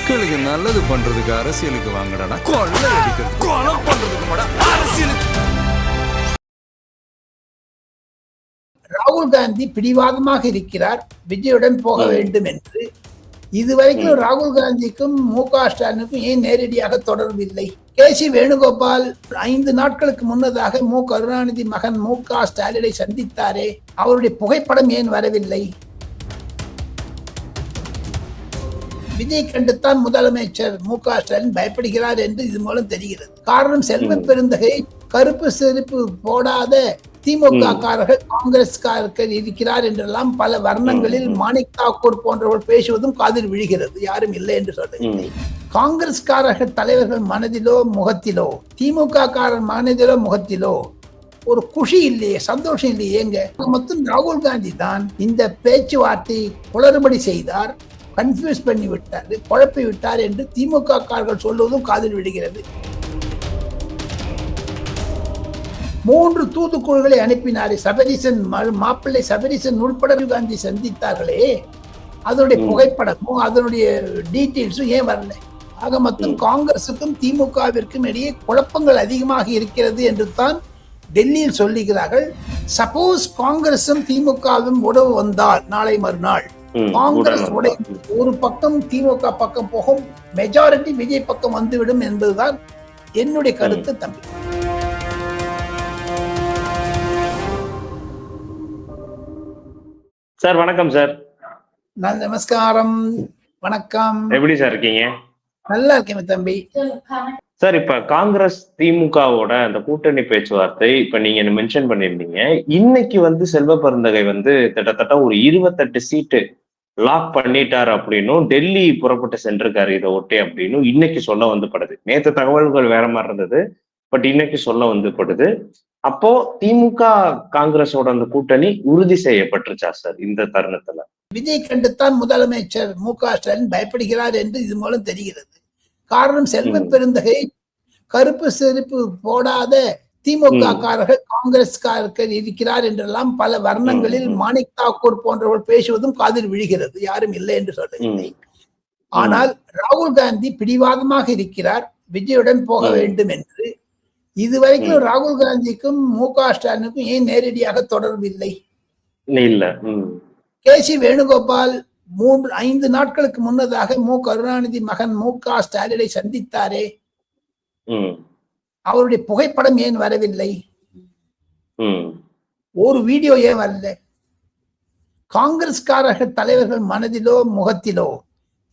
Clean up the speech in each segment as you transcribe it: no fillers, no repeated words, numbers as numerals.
மக்களுக்கு நல்லது பண்றதுக்கு அரசியலுக்கு வாங்கடா, கொள்ளை அடிக்கிறது கொலை பண்றதுக்கு மாடா அரசியலுக்கு. ராகுல் காந்தி பிடிவாதமாக இருக்கிறார் விஜயுடன் போக வேண்டும் என்று. இதுவரைக்கும் ராகுல் காந்திக்கும் மு.க. ஸ்டாலினுக்கும் ஏன் நேரடியாக தொடர்பு இல்லை? கே.சி. வேணுகோபால் 5 நாட்களுக்கு முன்னதாக மு. கருணாநிதி மகன் மு.க. ஸ்டாலினை சந்தித்தாரே, அவருடைய புகைப்படம் ஏன் வரவில்லை? விஜய் கண்டுத்தான் முதலமைச்சர் மு.க. ஸ்டாலின் பயப்படுகிறார் என்று இது மூலம் தெரிகிறது. காரணம், செல்வ பெருந்தகை கருப்பு செருப்பு போடாத திமுக காரர்கள் காங்கிரஸ்காரர்கள் இருக்கிறார் என்றெல்லாம் பல வர்ணங்களில் மாணிக் தாக்கூர் போன்றவர்கள் பேசுவதும் காதில் விழுகிறது. யாரும் இல்லை என்று சொல்லவில்லை. காங்கிரஸ்காரர்கள் தலைவர்கள் மனதிலோ முகத்திலோ, திமுக காரர் மனதிலோ முகத்திலோ ஒரு குஷி இல்லையே, சந்தோஷம் இல்லையே. எங்க மொத்தம் ராகுல் காந்தி தான் இந்த பேச்சுவார்த்தை குளறுபடி செய்தார், கன்ஃபியூஸ் பண்ணி விட்டார், குழப்பி விட்டார் என்று திமுக காரர்கள் சொல்வதும் காதில் விடுகிறது. 3 தூதுக்குழுக்களை அனுப்பினாரே, சபரீசன் மாப்பிள்ளை சபரீசன் உள்பட காந்தி சந்தித்தார்களே, அதனுடைய புகைப்படமும் அதனுடைய டீட்டெயில்ஸும் ஏன் வரல? ஆக மொத்தம் காங்கிரசுக்கும் திமுகவிற்கும் இடையே குழப்பங்கள் அதிகமாக இருக்கிறது என்று தான் டெல்லியில் சொல்லுகிறார்கள். சப்போஸ் காங்கிரசும் திமுகவும் உறவு வந்தால் நாளை மறுநாள் காங்கிரஸ் ஒரு பக்கம் திமுக பக்கம் போகும், மெஜாரிட்டி விஜய் பக்கம் வந்துவிடும் என்பதுதான் என்னுடைய கருத்து. தம்பி சார் வணக்கம் சார். நமஸ்காரம். வணக்கம். எப்படி சார் இருக்கீங்க? நல்லா இருக்கேன் தம்பி. சார், இப்ப காங்கிரஸ் திமுகவோட அந்த கூட்டணி பேச்சுவார்த்தை இப்ப நீங்க மென்ஷன் பண்ணிருந்தீங்க. இன்னைக்கு செல்வ பெருந்தகை கிட்டத்தட்ட ஒரு 28 சீட்டு லாக் பண்ணிட்டார் அப்படின்னும், டெல்லி புறப்பட்டு சென்றிருக்காரு இதை ஒட்டி அப்படின்னு இன்னைக்கு சொல்ல படுது. நேற்று தகவல்கள் வேற மாதிரி இருந்தது, பட் இன்னைக்கு சொல்ல படுது. அப்போ திமுக காங்கிரஸோட அந்த கூட்டணி உறுதி செய்யப்பட்டுருச்சா சார் இந்த தருணத்துல? விஜய் கண்டுத்தான் முதலமைச்சர் மு.க. ஸ்டாலின் பயப்படுகிறார் என்று இது மூலம் தெரிகிறது. காரணம், செல்வ பெருந்தகை கருப்பு செருப்பு போடாத திமுக காரர்கள் காங்கிரஸ்காரர்கள் இருக்கிறார் என்றெல்லாம் பல வர்ணங்களில் மாணிக் தாக்கூர் போன்றவர்கள் பேசுவதும் காதில் விழுகிறது. யாரும் இல்லை என்று சொல்லவில்லை. ஆனால் ராகுல் காந்தி பிடிவாதமாக இருக்கிறார் விஜயுடன் போக வேண்டும் என்று. இதுவரைக்கும் ராகுல் காந்திக்கும் மு.க. ஸ்டாலினுக்கும் ஏன் நேரடியாக தொடர்பு இல்லை? கே.சி. வேணுகோபால் 5 நாட்களுக்கு முன்னதாக மு. கருணாநிதி மகன் மு.க. ஸ்டாலினை சந்தித்தாரே, அவருடைய புகைப்படம் ஏன் வரவில்லை? ஒரு வீடியோ ஏன் வரல? காங்கிரஸ்காரர்கள் தலைவர்கள் மனதிலோ முகத்திலோ,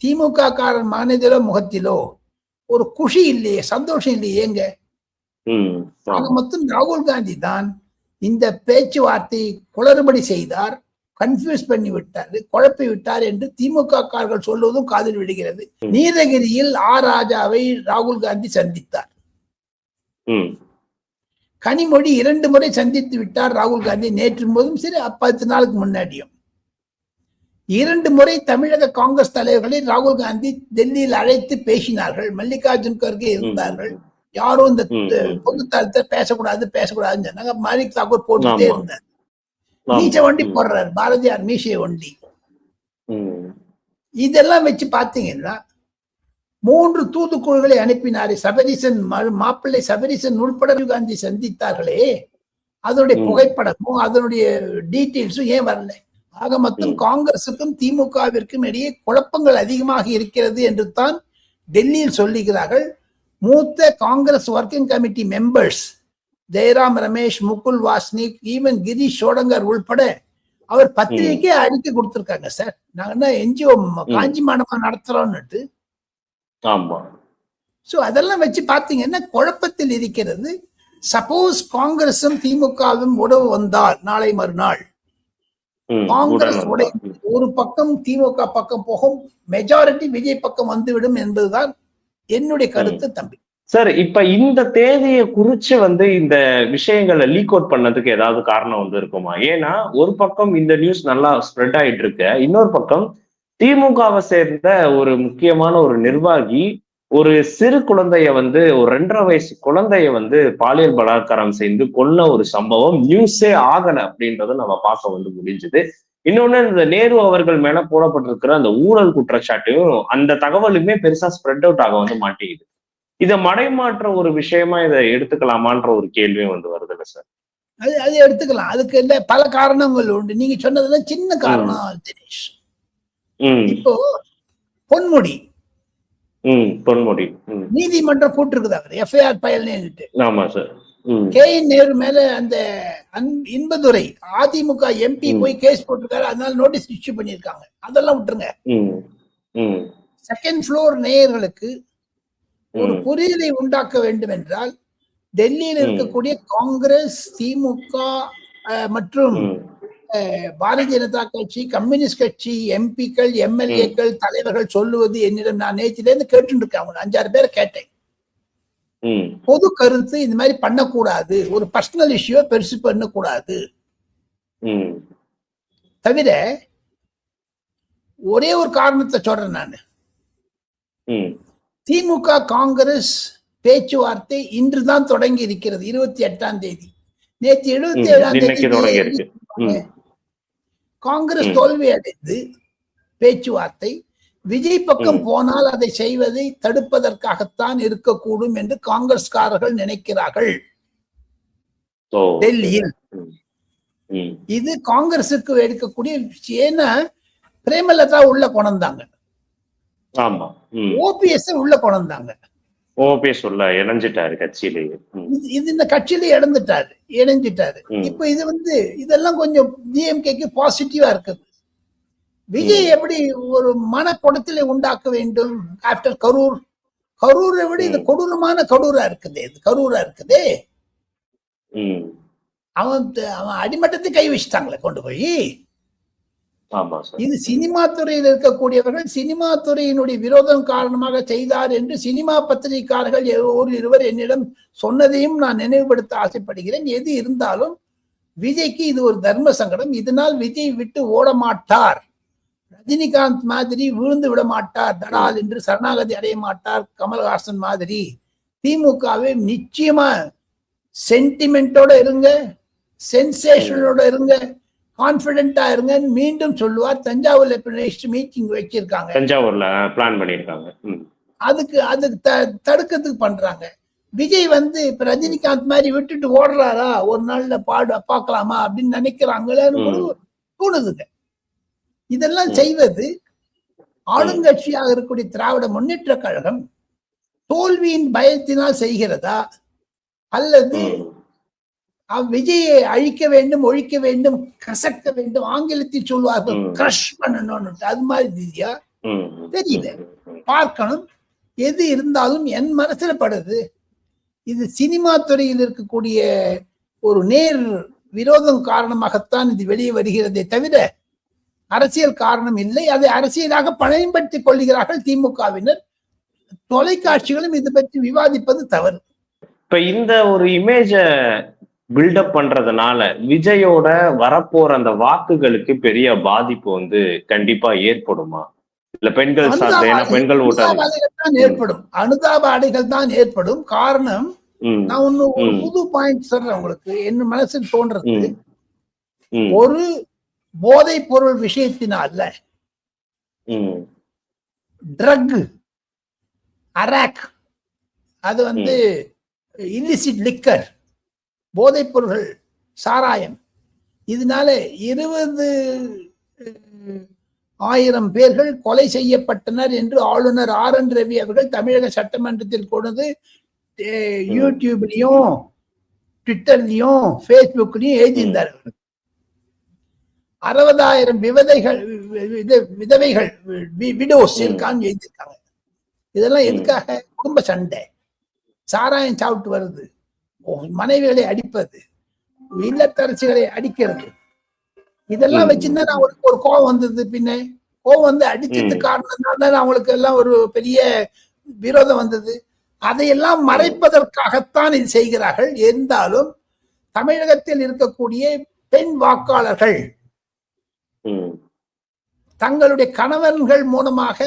திமுக காரர் மனதிலோ முகத்திலோ ஒரு குஷி இல்லையே, சந்தோஷம் இல்லையே. எங்க ஆக மொத்தம் ராகுல் காந்தி தான் இந்த பேச்சுவார்த்தை குளறுபடி செய்தார், கன்ஃபியூஸ் பண்ணி விட்டார், குழப்பி விட்டார் என்று திமுக காரர்கள் சொல்வதும் காதில் விடுகிறது. நீலகிரியில் ராஜாவை ராகுல் காந்தி சந்தித்தார். கனிமொழி 2 முறை சந்தித்து விட்டார் ராகுல் காந்தி. நேற்று போதும் சரி, 10 நாளுக்கு முன்னாடியும் 2 முறை தமிழக காங்கிரஸ் தலைவர்களை ராகுல் காந்தி டெல்லியில் அழைத்து பேசினார்கள். மல்லிகார்ஜுன் கர்கே இருந்தார்கள். யாரும் இந்த பொதுத்தளத்தை பேசக்கூடாதுன்னு சொன்னாங்க. மாணிக் தாக்கூர் போட்டுட்டே இருந்தார். மீசை வண்டி போடுறாரு, பாரதியார் மீசையை வண்டி. இதெல்லாம் வச்சு பாத்தீங்கன்னா 3 தூதுக்குழுக்களை அனுப்பினாரே, சபரீசன் மாப்பிள்ளை சபரீசன் உள்பட காந்தி சந்தித்தார்களே, அதனுடைய புகைப்படமும் அதனுடைய டீட்டெயில்ஸும் ஏன் வரல? ஆக மொத்தம் காங்கிரசுக்கும் திமுகவிற்கும் இடையே குழப்பங்கள் அதிகமாக இருக்கிறது என்று தான் டெல்லியில் சொல்லுகிறார்கள். மூத்த Congress working committee members Jairam Ramesh, Mukul Wasnik, even Girish Chodankar உள்பட அவர் பத்திரிகைக்கே அறிக்கை கொடுத்திருக்காங்க. சார், நாங்க என்ஜிஓ காஞ்சி மாணவ நடத்துறோம்னுட்டு. சோ அதெல்லாம் வச்சு பாத்தீங்கன்னா குழப்பத்தில் இருக்கிறது. சப்போஸ் காங்கிரசும் திமுகவும் உறவு வந்தால் நாளை மறுநாள் காங்கிரஸ் ஒரு பக்கம் திமுக பக்கம் போகும், மெஜாரிட்டி விஜய் பக்கம் வந்துவிடும் என்பதுதான் என்னுடைய கருத்து. தம்பி சார், இப்ப இந்த தேதியை குறிச்சு இந்த விஷயங்களை லீக் அவுட் பண்ணதுக்கு ஏதாவது காரணம் இருக்குமா? ஏன்னா ஒரு பக்கம் இந்த நியூஸ் நல்லா ஸ்ப்ரெட் ஆயிட்டு இருக்கு, இன்னொரு பக்கம் திமுகவை சேர்ந்த ஒரு முக்கியமான ஒரு நிர்வாகி ஒரு சிறு குழந்தைய ஒரு 2.5 வயசு குழந்தைய பாலியல் பலாத்காரம் செய்து கொன்ன ஒரு சம்பவம் நியூஸே ஆகல அப்படின்றத நம்ம பார்க்க முடிஞ்சது. இன்னொன்னு இந்த நேரு அவர்கள் மேல போடப்பட்டிருக்கிற அந்த ஊழல் குற்றச்சாட்டையும் அந்த தகவலுமே பெருசா ஸ்ப்ரெட் அவுட் ஆக வந்து மாட்டேங்குது. இதை மடைமாற்ற ஒரு விஷயமா இதை எடுத்துக்கலாமான்ற ஒரு கேள்வியும் வந்து வருதுல்ல சார்? அது எடுத்துக்கலாம். அதுக்கு இல்ல பல காரணங்கள் உண்டு. நீங்க சொன்னதுல சின்ன காரணம் தினேஷ். இப்போ பொன்முடி பொன்முடி நீதிமன்றம் கூட்டிருக்குது அவர் எஃப்ஐஆர் பயல்னு. ஆமா சார். KN நேரு மேல அந்த இன்பதுரை அதிமுக MP போய் கேஸ் போட்டிருக்காரு. அதனால நோட்டீஸ் இஷ்யூ பண்ணிருக்காங்க. அதெல்லாம் விட்டுருங்க. செகண்ட் ஃப்ளோர் நேயர்களுக்கு ஒரு புரிதலை உண்டாக்க வேண்டும் என்றால் டெல்லியில் இருக்கக்கூடிய காங்கிரஸ், திமுக மற்றும் பாரதிய ஜனதா கட்சி, கம்யூனிஸ்ட் கட்சி எம்பிக்கள், MLAக்கள், தலைவர்கள் சொல்லுவது என்னிடம் நான் நேற்றிலேருந்து கேட்டு இருக்கேன். 5-6 பேரை கேட்டேன். பொது கருத்து இந்த மாதிரி பண்ணக்கூடாது, ஒரு பர்சனல் இஷ்யூ பெருசு பண்ணக்கூடாது. தவிர ஒரே ஒரு காரணத்தை சொல்றேன் நான். திமுக காங்கிரஸ் பேச்சுவார்த்தை இன்றுதான் தொடங்கி இருக்கிறது. 28ஆம் தேதி. நேற்று 77ஆம் தேதி காங்கிரஸ் தோல்வி அடைந்து பேச்சுவார்த்தை விஜய் பக்கம் போனால் அதை செய்வதை தடுப்பதற்காகத்தான் இருக்கக்கூடும் என்று காங்கிரஸ்காரர்கள் நினைக்கிறார்கள் டெல்லியில். இது காங்கிரசுக்கு எடுக்கக்கூடிய, ஏன்னா பிரேமலதா உள்ள கொண்டாங்க, OPS உள்ள கொண்டாங்க. OPS உள்ள இணைஞ்சிட்டாரு கட்சியிலேயே. இது இந்த கட்சியில இணைஞ்சிட்டாரு. இப்ப இது இதெல்லாம் கொஞ்சம் DMKக்கு பாசிட்டிவா இருக்குது. விஜய் எப்படி ஒரு மனக்குடத்திலே உண்டாக்க வேண்டும் ஆஃப்டர் கரூரை விட இது கொடூரமான கரூரா இருக்குதே. அவன் அடிமட்டத்தை கை வச்சுட்டாங்களே கொண்டு போய். இது சினிமா துறையில் இருக்கக்கூடியவர்கள் சினிமா துறையினுடைய விரோதம் காரணமாக செய்தார் என்று சினிமா பத்திரிகையாளர்கள் இருவர் என்னிடம் சொன்னதையும் நான் நினைவுபடுத்த ஆசைப்படுகிறேன். எது இருந்தாலும் விஜய்க்கு இது ஒரு தர்ம சங்கடம். இதனால் விஜய் விட்டு ஓட மாட்டார். ரஜினிகாந்த் மாதிரி விழுந்து விட மாட்டார், தடால் என்று சரணாகதி அடைய மாட்டார். கமல்ஹாசன் மாதிரி திமுகவை நிச்சயமா சென்டிமெண்டோட இருங்க, சென்சேஷனோட இருங்க, கான்பிடென்டா இருங்க மீண்டும் சொல்லுவார். தஞ்சாவூர்ல மீட்டிங் வச்சிருக்காங்க, தஞ்சாவூர்ல பிளான் பண்ணிருக்காங்க. அதுக்கு தடுக்கிறதுக்கு பண்றாங்க. விஜய் இப்ப ரஜினிகாந்த் மாதிரி விட்டுட்டு ஓடுறாரா, ஒரு நாள்ல பார்க்கலாமா அப்படின்னு நினைக்கிறாங்களேன்னு தோணுதுங்க. இதெல்லாம் செய்வது ஆளுங்கட்சியாக இருக்கக்கூடிய திராவிட முன்னேற்ற கழகம் தோல்வியின் பயத்தினால் செய்கிறதா, அல்லது விஜயை அழிக்க வேண்டும், ஒழிக்க வேண்டும், கசக்க வேண்டும், ஆங்கிலத்தில் சொல்வார்கள் கிரஷ் பண்ணணும், அது மாதிரி ரீதியா தெரியல. பார்க்கணும். எது இருந்தாலும் என் மனசுல படுது, இது சினிமா துறையில் இருக்கக்கூடிய ஒரு நேர் விரோதம் காரணமாகத்தான் இது வெளியே வருகிறதே தவிர அரசியல் காரணம் இல்லை. அதை அரசியலாக பயன்படுத்திக் கொள்கிறார்கள் திமுகவினர். தொலைக்காட்சிகளும் இது பற்றி விவாதிப்பது தவறு. இப்ப இந்த ஒரு இமேஜ பில்டப் பண்றதுனால விஜயோட வரப்போற அந்த வாக்குகளுக்கு பெரிய பாதிப்பு கண்டிப்பா ஏற்படுமா? இல்ல பெண்கள் பெண்கள் ஏற்படும், அனுதாபாடைகள் தான் ஏற்படும். காரணம், நான் ஒண்ணு ஒரு புது பாயிண்ட் சொல்றேன் உங்களுக்கு, என்ன மனசுக்கு தோன்றது. ஒரு போதை பொருள் விஷயத்தினால ட்ரக், அராக், அது இல்லிசிட் லிக்கர், போதைப் பொருள்கள், சாராயம், இதனால 20,000 பேர்கள் கொலை செய்யப்பட்டனர் என்று ஆளுநர் RN ரவி அவர்கள் தமிழக சட்டமன்றத்தில் கொண்டு யூடியூப்லயும் ட்விட்டர்லயும் ஃபேஸ்புக்லயும் எழுதியிருந்தார். 60,000 விதவைகள் விடோஸ் இருக்கான்னு எழுதியிருக்காங்க. இதெல்லாம் எதுக்காக? குடும்ப சண்டை, சாராயம் சாப்பிட்டு வருது, மனைவிகளை அடிப்பது, இல்லத்தரசிகளை அடிக்கிறது, இதெல்லாம் வச்சிருந்தா அவங்களுக்கு ஒரு கோவம் வந்தது. பின்ன கோவம் அடிச்சது காரணம் தான் அவங்களுக்கு எல்லாம் ஒரு பெரிய விரோதம் வந்தது. அதையெல்லாம் மறைப்பதற்காகத்தான் இது செய்கிறார்கள். இருந்தாலும் தமிழகத்தில் இருக்கக்கூடிய பெண் வாக்காளர்கள் தங்களுடைய கணவன்கள் மூலமாக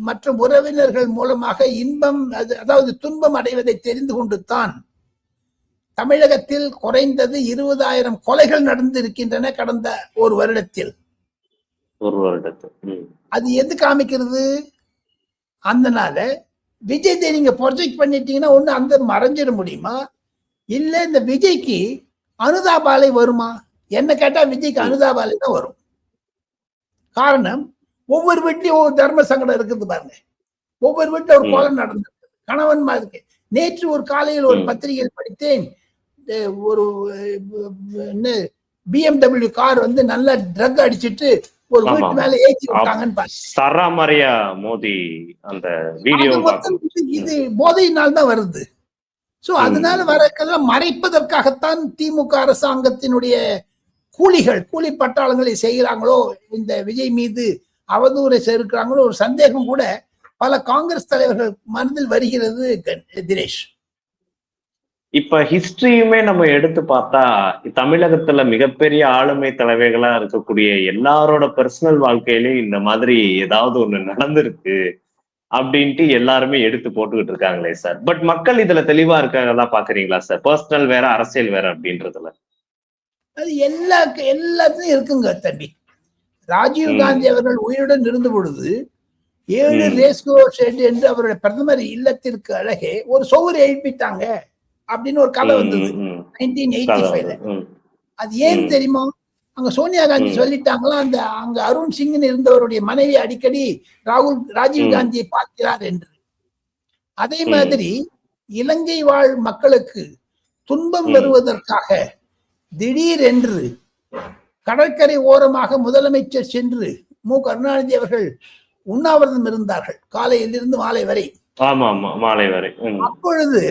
மற்ற உறவினர்கள் மூலமாக இன்பம், அதாவது துன்பம் அடைவதை தெரிந்து கொண்டு தான் தமிழகத்தில் குறைந்தது 20,000 கொலைகள் நடந்து இருக்கின்றன கடந்த ஒரு வருடத்தில். ஒரு வருடத்து. அது எது காமிக்கிறது? அதனால விஜயத்தை நீங்க ப்ரொஜெக்ட் பண்ணிட்டீங்கன்னா ஒண்ணு அந்த மறைஞ்சிட முடியுமா, இல்ல இந்த விஜய்க்கு அனுதாபாலை வருமா? என்ன கேட்டா விஜய்க்கு அனுதாபாலை தான் வரும். காரணம், ஒவ்வொரு வீட்லயும் ஒவ்வொரு தர்ம சங்கடம் இருக்குது பாருங்க. ஒவ்வொரு வீட்டுல ஒரு கொலை நடந்திருக்கு, கணவன் இருக்கு. நேற்று ஒரு காலையில் ஒரு பத்திரிகையில் படித்தேன், ஒரு என்ன BMW கார் வந்து நல்லா ட்ரக் அடிச்சிட்டு ஒரு வீட்டு மேல ஏற்றி விட்டாங்கன்னு பாருங்க. சராமரியா மோதி அந்த வீடியோ இது போதையினால் தான் வருது. சோ அதனால வரக்கெல்லாம் மறைப்பதற்காகத்தான் திமுக அரசாங்கத்தினுடைய கூலி பட்டாளங்களை செய்கிறாங்களோ, இந்த விஜய் மீது அவதூறை சேர்க்கிறாங்களோ ஒரு சந்தேகம் கூட பல காங்கிரஸ் தலைவர்கள் மனதில் வருகிறது தினேஷ். இப்ப ஹிஸ்டரியுமே நம்ம எடுத்து பார்த்தா தமிழகத்துல மிகப்பெரிய ஆளுமை தலைவைகளா இருக்கக்கூடிய எல்லாரோட பர்சனல் வாழ்க்கையிலயும் இந்த மாதிரி ஏதாவது ஒண்ணு நடந்திருக்கு அப்படின்ட்டு எல்லாருமே எடுத்து போட்டுக்கிட்டு இருக்காங்களே சார். பட் மக்கள் இதுல தெளிவா இருக்காங்கதான் பாக்குறீங்களா சார்? பர்சனல் வேற அரசியல் வேற அப்படின்றதுல அது எல்லாத்தையும் இருக்குங்க தம்பி. ராஜீவ் காந்தி அவர்கள் உயிருடன் இருந்த பொழுது 7 ரேஸ்கோ ஷெட் என்று அவருடைய பிரதமர் இல்லத்திற்கு அழகே ஒரு சோறு எழுப்பிட்டாங்க அப்படின்னு ஒரு கதை வந்தது 1985. அது ஏன் தெரியுமா? அங்க சோனியா காந்தி சொல்லிட்டாங்களா, அங்க அருண் சிங்னு இருந்தவருடைய மனைவி அடிக்கடி ராஜீவ் காந்தியை பார்க்கிறார் என்று. அதே மாதிரி இலங்கை வாழ் மக்களுக்கு துன்பம் வருவதற்காக திடீர் என்று கடற்கரை ஓரமாக முதலமைச்சர் சென்று மு கருணாநிதி அவர்கள் உண்ணாவிரதம் இருந்தார்கள் காலையிலிருந்து மாலை வரை. அப்பொழுது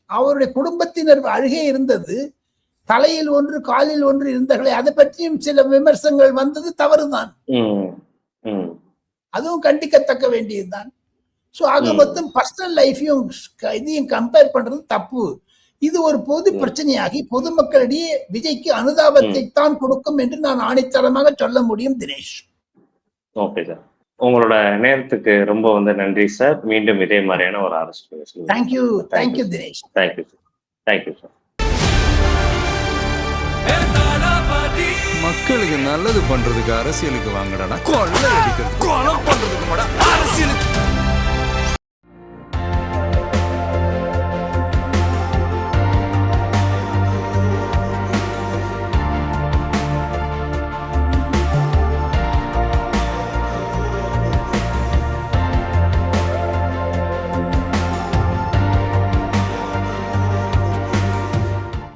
அவருடைய குடும்பத்தினர் அழுகே இருந்தது. தலையில் ஒன்று காலில் ஒன்று இருந்தார்களே, அதை பற்றியும் சில விமர்சனங்கள் வந்தது. தவறுதான், அதுவும் கண்டிக்கத்தக்க வேண்டியதுதான். சோ ஆக மொத்தம் பர்சனல் லைஃபையும் இதையும் கம்பேர் பண்றது தப்பு. இது ஒரு பொது பிரச்சனையாகி பொதுமக்களிடையே விஜய்க்கு அனுதாபத்தை தான் கொடுக்கும் என்று நான் ஆணித்தரமாக சொல்ல முடியும் தினேஷ். ஓகே சார், உங்களோட நேரத்துக்கு ரொம்ப நன்றி சார். மீண்டும் இதே மாதிரியான ஒரு அரசு. தேங்க்யூ தினேஷ். Thank you sir. மக்களுக்கு நல்லது பண்றதுக்கு அரசியலுக்கு வாங்கடா, கொள்ளை அடிக்கிறது கொலை பண்றதுக்கு அரசியலுக்கு